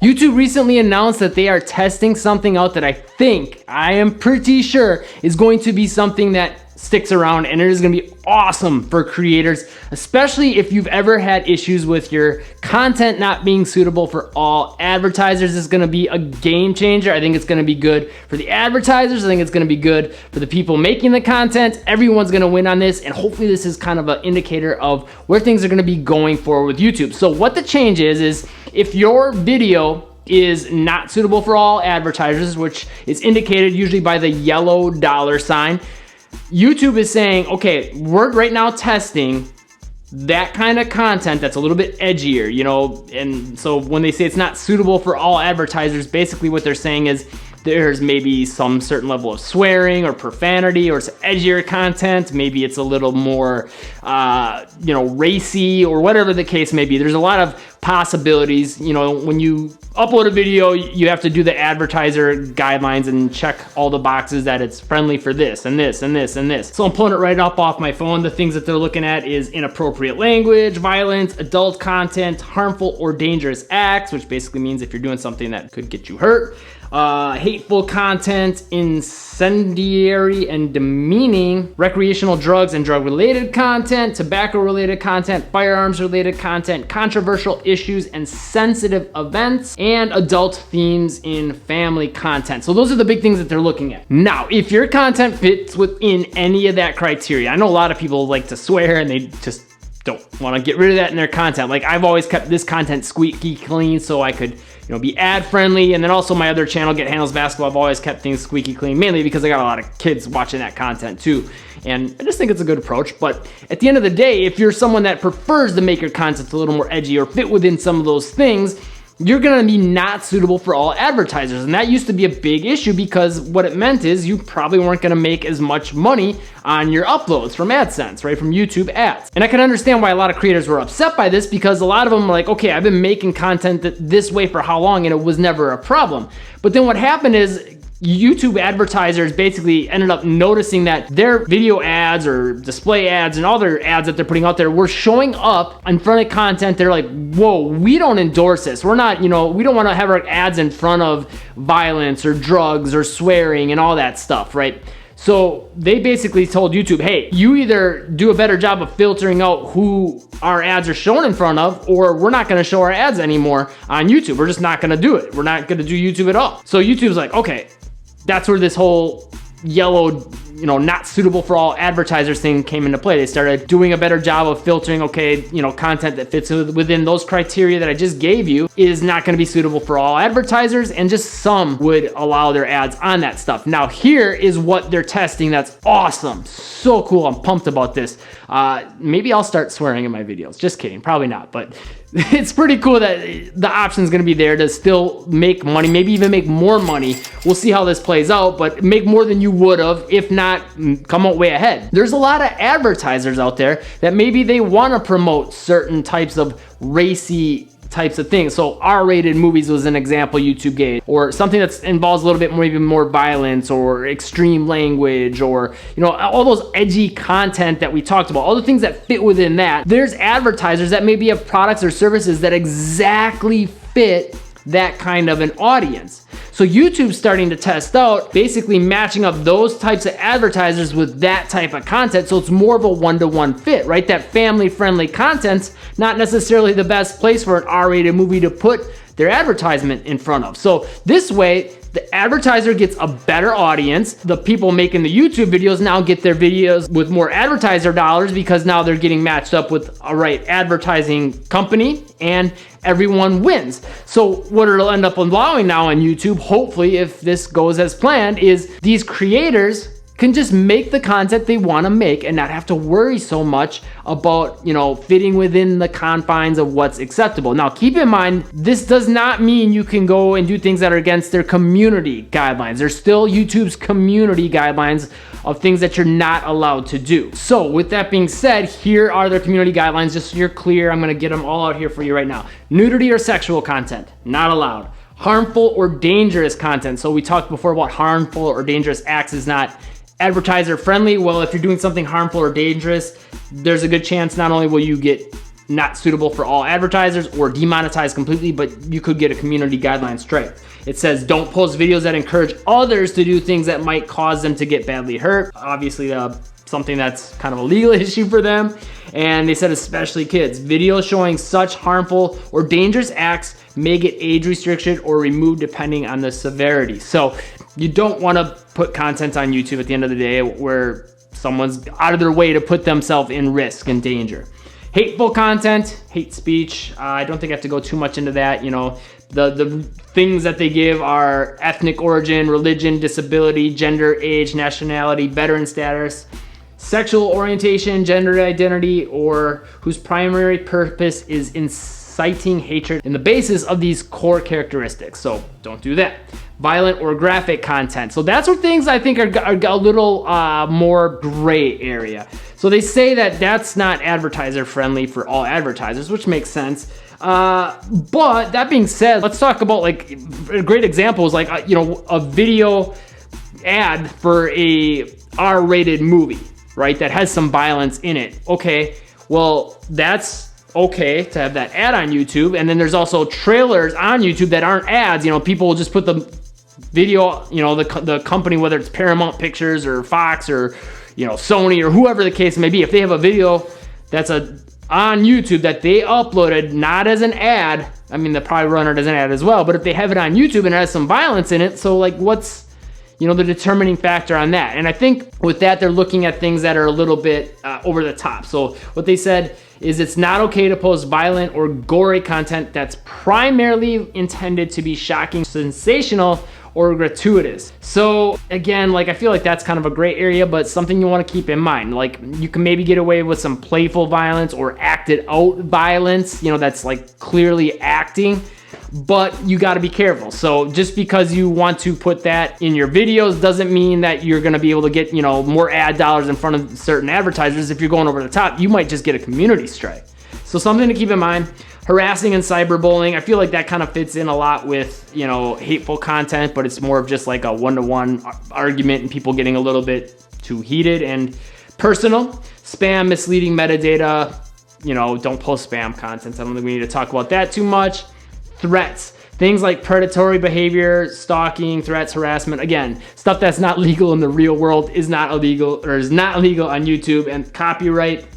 YouTube recently announced that they are testing something out that I am pretty sure is going to be something that sticks around, and it is going to be awesome for creators, especially if you've ever had issues with your content not being suitable for all advertisers. This is going to be a game changer. I think it's going to be good for the advertisers. I think it's going to be good for the people making the content. Everyone's going to win on this, and hopefully this is kind of an indicator of where things are going to be going forward with YouTube. So what the change is if your video is not suitable for all advertisers, which is indicated usually by the yellow $sign, YouTube is saying, okay, we're right now testing that kind of content that's a little bit edgier, you know, and so when they say it's not suitable for all advertisers, basically what they're saying is there's maybe some certain level of swearing or profanity, or it's edgier content. Maybe it's a little more, you know, racy, or whatever the case may be. There's a lot of possibilities. You know, when you upload a video, you have to do the advertiser guidelines and check all the boxes that it's friendly for this and this and this and this. So I'm pulling it right up off my phone. The things that they're looking at is inappropriate language, violence, adult content, harmful or dangerous acts, which basically means if you're doing something that could get you hurt, hateful content, incendiary and demeaning, recreational drugs and drug-related content, tobacco-related content, firearms-related content, controversial issues and sensitive events, and adult themes in family content. So those are the big things that they're looking at. Now, if your content fits within any of that criteria, I know a lot of people like to swear and they just don't want to get rid of that in their content. Like, I've always kept this content squeaky clean so I could, you know, be ad friendly. And then also my other channel, Get Handles Basketball, I've always kept things squeaky clean, mainly because I got a lot of kids watching that content too. And I just think it's a good approach. But at the end of the day, if you're someone that prefers to make your content a little more edgy or fit within some of those things, you're gonna be not suitable for all advertisers. And that used to be a big issue, because what it meant is you probably weren't gonna make as much money on your uploads from AdSense, right? From YouTube ads. And I can understand why a lot of creators were upset by this, because a lot of them were like, okay, I've been making content this way for how long and it was never a problem. But then what happened is YouTube advertisers basically ended up noticing that their video ads or display ads and all their ads that they're putting out there were showing up in front of content. They're like, whoa, we don't endorse this. We're not, you know, we don't want to have our ads in front of violence or drugs or swearing and all that stuff, right? So they basically told YouTube, hey, you either do a better job of filtering out who our ads are shown in front of, or we're not gonna show our ads anymore on YouTube. We're just not gonna do it. We're not gonna do YouTube at all. So YouTube's like, okay, that's where this whole yellow, you know, not suitable for all advertisers thing came into play. They started doing a better job of filtering, okay, you know, content that fits within those criteria that I just gave you is not going to be suitable for all advertisers, and just some would allow their ads on that stuff. Now, here is what they're testing that's awesome. So cool. I'm pumped about this. Maybe I'll start swearing in my videos. Just kidding. Probably not, but it's pretty cool that the option is going to be there to still make money, maybe even make more money. We'll see how this plays out, but make more than you would have, if not come out way ahead. There's a lot of advertisers out there that maybe they want to promote certain types of racy types of things. So R-rated movies was an example YouTube gave, or something that involves a little bit more, even more violence or extreme language, or, you know, all those edgy content that we talked about, all the things that fit within that. There's advertisers that maybe have products or services that exactly fit that kind of an audience. So YouTube's starting to test out basically matching up those types of advertisers with that type of content, so it's more of a one-to-one fit, right? That family-friendly content's not necessarily the best place for an R-rated movie to put their advertisement in front of. So this way, the advertiser gets a better audience. The people making the YouTube videos now get their videos with more advertiser dollars, because now they're getting matched up with a right advertising company, and everyone wins. So what it'll end up allowing now on YouTube, hopefully if this goes as planned, is these creators can just make the content they want to make and not have to worry so much about, you know, fitting within the confines of what's acceptable. Now, keep in mind, this does not mean you can go and do things that are against their community guidelines. There's still YouTube's community guidelines of things that you're not allowed to do. So with that being said, here are their community guidelines, just so you're clear. I'm gonna get them all out here for you right now. Nudity or sexual content, not allowed. Harmful or dangerous content. So we talked before about harmful or dangerous acts is not advertiser friendly. Well, if you're doing something harmful or dangerous, there's a good chance not only will you get not suitable for all advertisers or demonetized completely, but you could get a community guideline strike. It says don't post videos that encourage others to do things that might cause them to get badly hurt. Obviously, something that's kind of a legal issue for them. And they said especially kids. Videos showing such harmful or dangerous acts may get age restricted or removed depending on the severity. So you don't want to put content on YouTube at the end of the day where someone's out of their way to put themselves in risk and danger. Hateful content, hate speech. I don't think I have to go too much into that. You know, the things that they give are ethnic origin, religion, disability, gender, age, nationality, veteran status, sexual orientation, gender identity, or whose primary purpose is inciting hatred in the basis of these core characteristics. So don't do that. Violent or graphic content. So that's where things I think are a little more gray area. So they say that that's not advertiser friendly for all advertisers, which makes sense. But that being said, let's talk about like a great example is like, you know, a video ad for a R-rated movie, right? That has some violence in it. Okay, well, that's okay to have that ad on YouTube. And then there's also trailers on YouTube that aren't ads. You know, people will just put the video, you know, the company, whether it's Paramount Pictures or Fox or, you know, Sony or whoever the case may be, if they have a video that's on YouTube that they uploaded, not as an ad, I mean, they'll probably run it as an ad as well, but if they have it on YouTube and it has some violence in it, so like what's, you know, the determining factor on that? And I think with that, they're looking at things that are a little bit over the top. So what they said is it's not okay to post violent or gory content that's primarily intended to be shocking, sensational, or gratuitous. So again, like I feel like that's kind of a gray area, but something you want to keep in mind. Like you can maybe get away with some playful violence or acted out violence, you know, that's like clearly acting, but you got to be careful. So just because you want to put that in your videos doesn't mean that you're going to be able to get, you know, more ad dollars in front of certain advertisers. If you're going over the top, you might just get a community strike. So something to keep in mind. Harassing and cyberbullying, I feel like that kind of fits in a lot with, you know, hateful content, but it's more of just like a one-to-one argument and people getting a little bit too heated and personal. Spam, misleading metadata, you know, don't post spam content. I don't think we need to talk about that too much. Threats, things like predatory behavior, stalking, threats, harassment. Again, stuff that's not legal in the real world is not illegal or is not legal on YouTube. And copyright,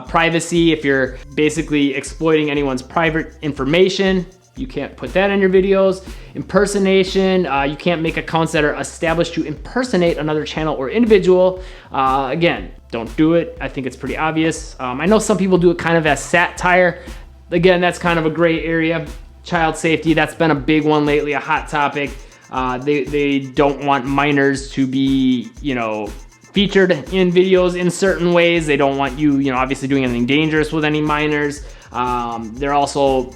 privacy, if you're basically exploiting anyone's private information, you can't put that in your videos. Impersonation, you can't make accounts that are established to impersonate another channel or individual. Again, don't do it. I think it's pretty obvious. I know some people do it kind of as satire. Again, that's kind of a gray area. Child safety, that's been a big one lately, a hot topic. They don't want minors to be, you know, featured in videos in certain ways. They don't want you, you know, obviously doing anything dangerous with any minors. They're also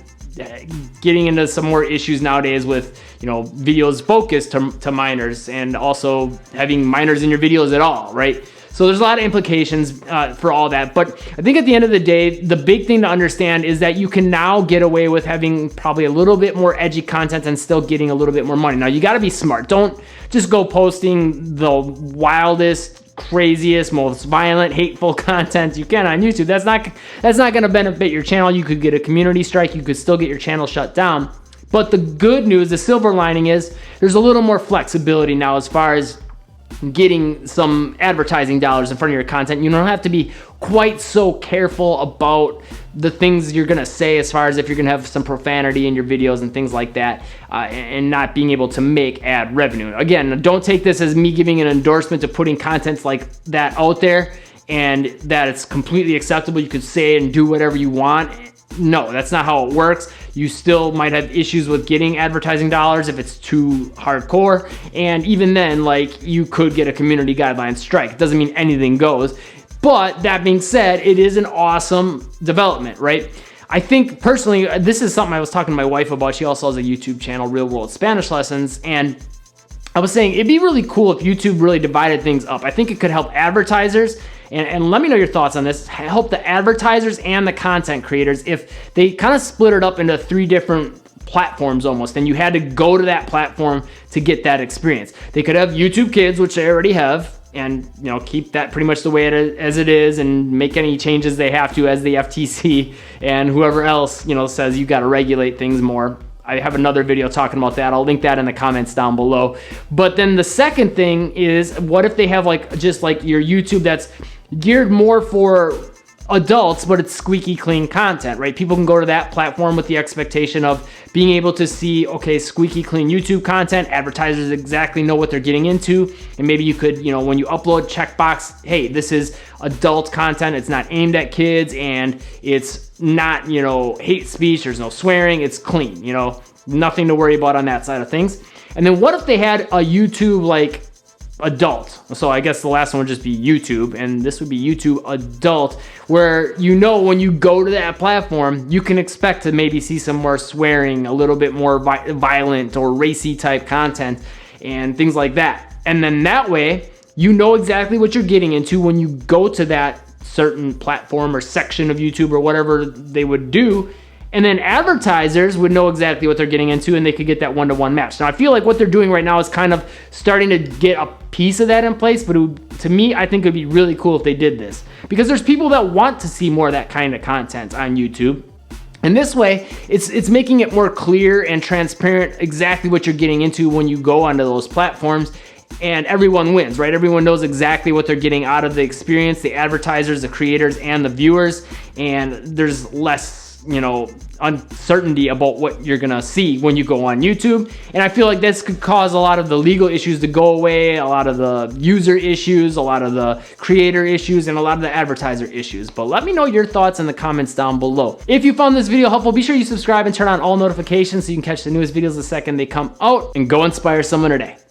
getting into some more issues nowadays with, you know, videos focused to minors and also having minors in your videos at all, right? So there's a lot of implications for all that. But I think at the end of the day, the big thing to understand is that you can now get away with having probably a little bit more edgy content and still getting a little bit more money. Now you got to be smart. Don't just go posting the wildest, craziest, most violent, hateful content you can on YouTube. That's not going to benefit your channel. You could get a community strike. You could still get your channel shut down. But the good news, the silver lining is there's a little more flexibility now as far as getting some advertising dollars in front of your content. You don't have to be quite so careful about the things you're gonna say as far as if you're gonna have some profanity in your videos and things like that, and not being able to make ad revenue. Again, don't take this as me giving an endorsement to putting content like that out there and that it's completely acceptable. You could say and do whatever you want. No, that's not how it works. You still might have issues with getting advertising dollars if it's too hardcore. And even then, like, you could get a community guideline strike. It doesn't mean anything goes. But that being said, it is an awesome development, right? I think personally, this is something I was talking to my wife about. She also has a YouTube channel, Real World Spanish Lessons. And I was saying it'd be really cool if YouTube really divided things up. I think it could help advertisers. And let me know your thoughts on this. Help the advertisers and the content creators if they kind of split it up into 3 different platforms almost, and you had to go to that platform to get that experience. They could have YouTube Kids, which they already have, and keep that pretty much the way as it is, and make any changes they have to as the FTC and whoever else says you got to regulate things more. I have another video talking about that. I'll link that in the comments down below. But then the second thing is, what if they have just like your YouTube that's geared more for adults, but it's squeaky clean content, right? People can go to that platform with the expectation of being able to see, okay, squeaky clean YouTube content. Advertisers exactly know what they're getting into, and maybe you could, when you upload, checkbox, hey, this is adult content. It's not aimed at kids, and it's not, hate speech. There's no swearing. It's clean. Nothing to worry about on that side of things. And then what if they had a YouTube like adult? So I guess the last one would just be YouTube, and this would be YouTube adult, where when you go to that platform, you can expect to maybe see some more swearing, a little bit more violent or racy type content and things like that. And then that way, exactly what you're getting into when you go to that certain platform or section of YouTube or whatever they would do. And then advertisers would know exactly what they're getting into, and they could get that one-to-one match. Now, I feel like what they're doing right now is kind of starting to get a piece of that in place, but to me, I think it would be really cool if they did this, because there's people that want to see more of that kind of content on YouTube. And this way, it's making it more clear and transparent exactly what you're getting into when you go onto those platforms, and everyone wins, right? Everyone knows exactly what they're getting out of the experience, the advertisers, the creators, and the viewers, and there's less uncertainty about what you're gonna see when you go on YouTube. And I feel like this could cause a lot of the legal issues to go away, a lot of the user issues, a lot of the creator issues, and a lot of the advertiser issues. But let me know your thoughts in the comments down below. If you found this video helpful, be sure you subscribe and turn on all notifications so you can catch the newest videos the second they come out, and go inspire someone today.